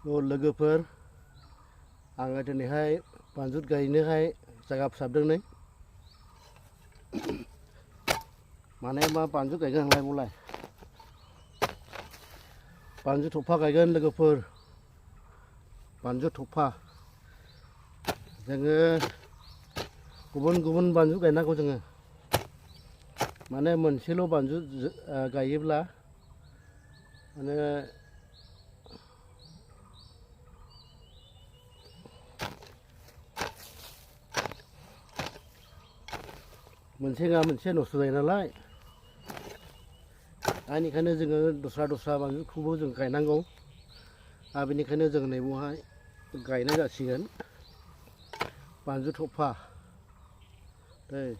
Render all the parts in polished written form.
लोगोफोर आङो दिनैहाय बानजुद गायनोहाय जायगा फोसाबदों नै माने मा बानजुद गायगोन आंलाय मलाय बानजु थफा गायगोन लोगोफोर बानजु थफा जोङो गुबुन गुबुन बानजु गायनांगौ जोङो माने मोनसेल' बानजु गायोब्ला माने मोनसे नङा मोनसे नस्थ' जायो नालाय बेनिखायनो जोङो दस्रा बानजुखौबो जों गायनांगौ आरो बेनिखायनो जों नैबेवहाय गायनाय जासिगोन बानजु थफा दै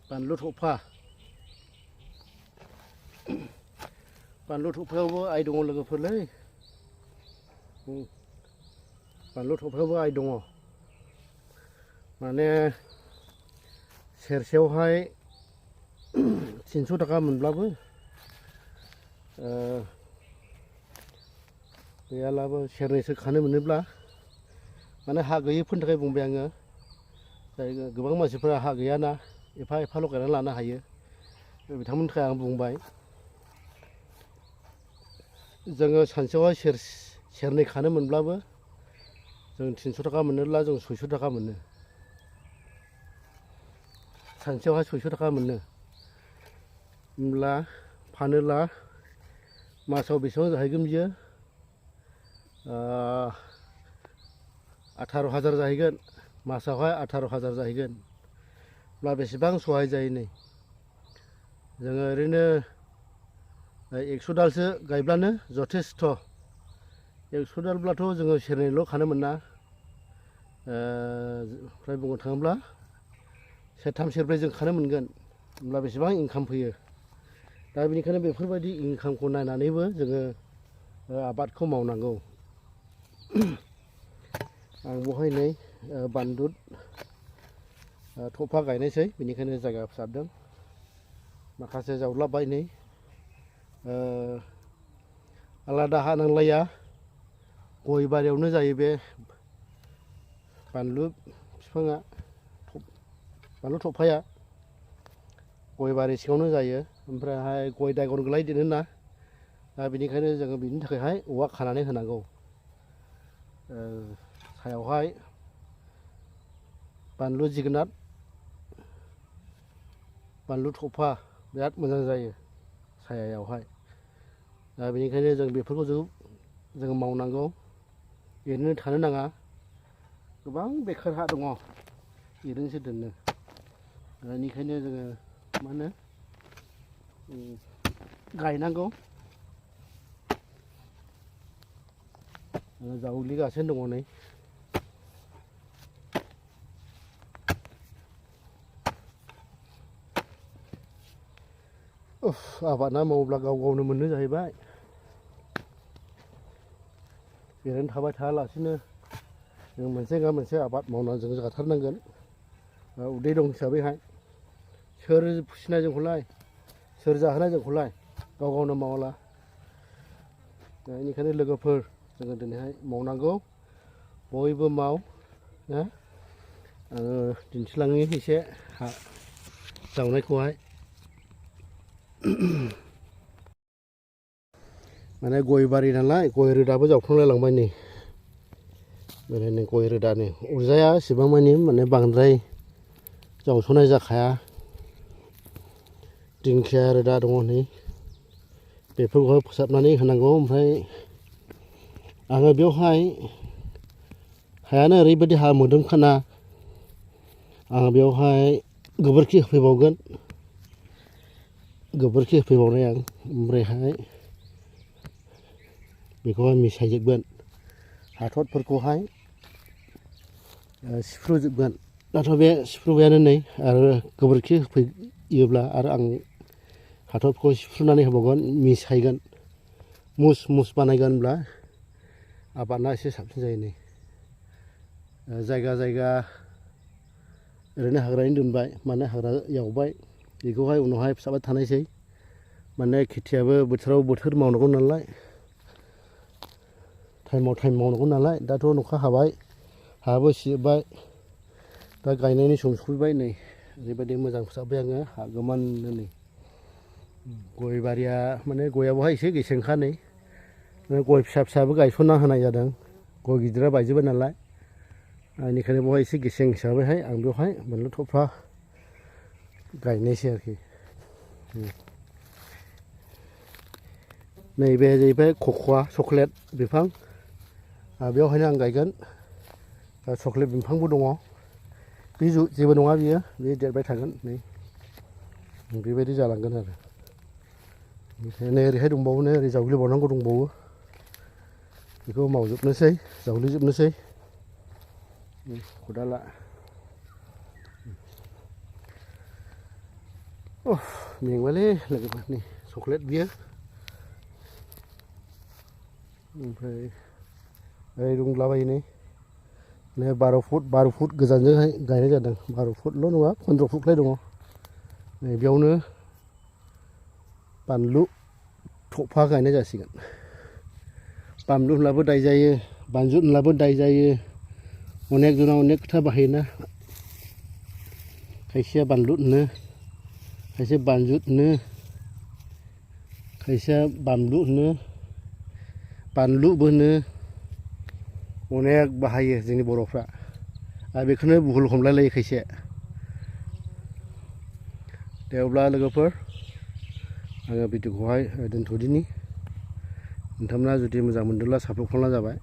बानलु थफा बानलु थफायावबो आइ दङ लोगोफोरलै बानलु थफायावबो आइ दङ माने सेरसेयावहाय 300 थाखा मोनब्लाबो गैयाब्लाबो सेरनैसो खानो मोनोब्ला माने हा गैयैफोरनि थाखाय बुंबाय आङो जाय गोबां मानसिफोरा हा गैयाना एफा एफाल' गायनानै लानो हायो बिथांमोननि थाखाय आं बुंबाय जोङो सानसेयावहाय सेरनै खानो मोनब्लाबो जों 300 थाखा मोनोब्ला जों 600 थाखा मोनो सानसेयावहाय 600 थाखा मोनो होमब्ला फानोब्ला मासाव बेसेबां जाहैगोन बियो 18,000 जाहैगोन मासावहाय 18,000 जाहैगोन होमब्ला बेसेबां सहाय जायो नै जोङो ओरैनो 100 दालसो गायब्लानो जथेस्थ 100 दालब्लाथ' जोङो सेरनैल' खानो मोना ओमफ्राय बुंनो थाङोब्ला सेरथाम सेरब्रै जों खानो मोनगोन होमब्ला बेसेबां इनकाम फैयो दा बेनिखायनो बेफोरबायदि इनकामखौ नायनानैबो जोङो आबादखौ मावनांगौ आं बहाय नै बानलु थफा गायनोसै बेनिखायनो जायगा फोसाबदों माखासे जावलाबाय नै आलादा हा नांलाया गय बारियावनो जायो बे बानलु बिफाङा बानलु थफाया गय बारि सिङावनो जायो ओमफ्रायहाय गय दागन गोलायदेरोना दा बेनिखायनो जोङो बिनि थाखायहाय औवा खानानै होनांगौ सायावहाय बानलु जोगोनार बानलु थफा बिराद मोजां जायो सायायावहाय दा बेनिखायनो जों बेफोरखौ जों मावनांगौ ओरैनो थानो नाङा गोबां बेखार हा दङ ओरैनोसो दोनो बेनिखायनो जोङो मा होनो गायनांगौ जावग्लिगासिनो दङ नै आबादा मावोब्ला गाव गावनो मोनो जाहैबाय ओरैनो थाबाय थायालासिनो जों मोनसे नङा मोनसे आबाद मावनानै जों जाथारनांगोन उदै दं हिसाबैहाय सोर फिसिनाय जोंखौलाय सोर जाहोनाय जोंखौलाय गाव गावनो मावाला बेनिखायनो लोगोफोर जोङो दिनैहाय मावनांगौ बयबो माव ना आङो दिन्थिलाङो एसे हा जावनायखौहाय माने गय बारि नालाय गय रोदाबो जावफ्लांलाय लांबाय नै बेखायनो गय रोदानो अरजाया एसेबां माने बांद्राय जावस'नाय जाखाया दिंखिया रोदा दङ नै बेफोरखौहाय फोसाबनानै होनांगौ ओमफ्राय आङो बेवहाय हायानो ओरैबायदि हा मोदोमखाना आङो बेवहाय गोबोरखि होफैबावगोन गोबोरखि होफैबावनाय आं ओमफ्रायहाय बेखौहाय मिसायजोबगोन हाथरफोरखौहाय सिफ्रुजोबगोन दाथ' बे सिफ्रुबायानो नै आरो गोबोरखि होफैयोब्ला आरो आं हाथरफोरखौ सिफ्रुनानै होबावगोन मिसायगोन मुस मुस बानायगोनब्ला आबादा एसे साबसिन जायो नै जायगा जायगा ओरैनो हाग्रानि दोनबाय माने हाग्रा एवबाय बेखौहाय उनावहाय फोसाबबाय थानायसै माने खेथियाबो बोथोराव बोथोर मावनांगौ नालाय टाइमाव टाइम मावनांगौ नालाय दाथ' अखा हाबाय हाबो सिजोब्बाय दा गायनायनि सम सफैबाय नै ओरैबायदि मोजां फोसाबबाय आङो हागोमाननो नै गय बारिया माने गया बहाय एसे गेसेंखा नै गय फिसा फिसाबो गायसनना होनाय जादों गय गिदिरा बायजोब्बाय नालाय बेनिखायनो बहाय एसे गेसें हिसाबैहाय आं बेवहाय बानलु थफा गायनायसै आरोखि नैबे जाहैबाय कक'आ चक्लेट बिफां बेवहायनो आं गायगोन चक्लेट बिफांबो दङ बे जेबो नङा बियो बे देरबाय थागोन नै बेबायदि जालांगोन आरो नै ओरैहाय दंबावो नै ओरै जावग्लिबावनांगौ दंबावो बेखौ मावजोबनोसै जावग्लिजोबनोसै खदाला मेंबायलै लोगोफोरनि चक्लेट बियो ओमफ्राय ओरै दंलाबायो नै 12 फुट गोजानजोंहाय गायनाय जादों 12 फुटल' नङा 15 फुटलाय दङ नै बेयावनो बानलु थफा गायनाय जासिगोन बानलु होनब्लाबो दाय जायो बानजुद होनब्लाबो दाय जायो अनेक जना अनेक खोथा बाहायोना खायसेया बानलु होनो खायसे बानजुद होनो खायसेया बानलु होनो बानलुबो होनो अनेक बाहायो जोंनि बर'फ्रा आरो बेखौनो भुल हमलायलायो खायसे दे अब्ला लोगोफोर आङो भिडिअखौहाय दोनथ'दिनि नोंथांमोना जुदि मोजां मोनदोंब्ला सापपर्ट खालामब्लानो जाबाय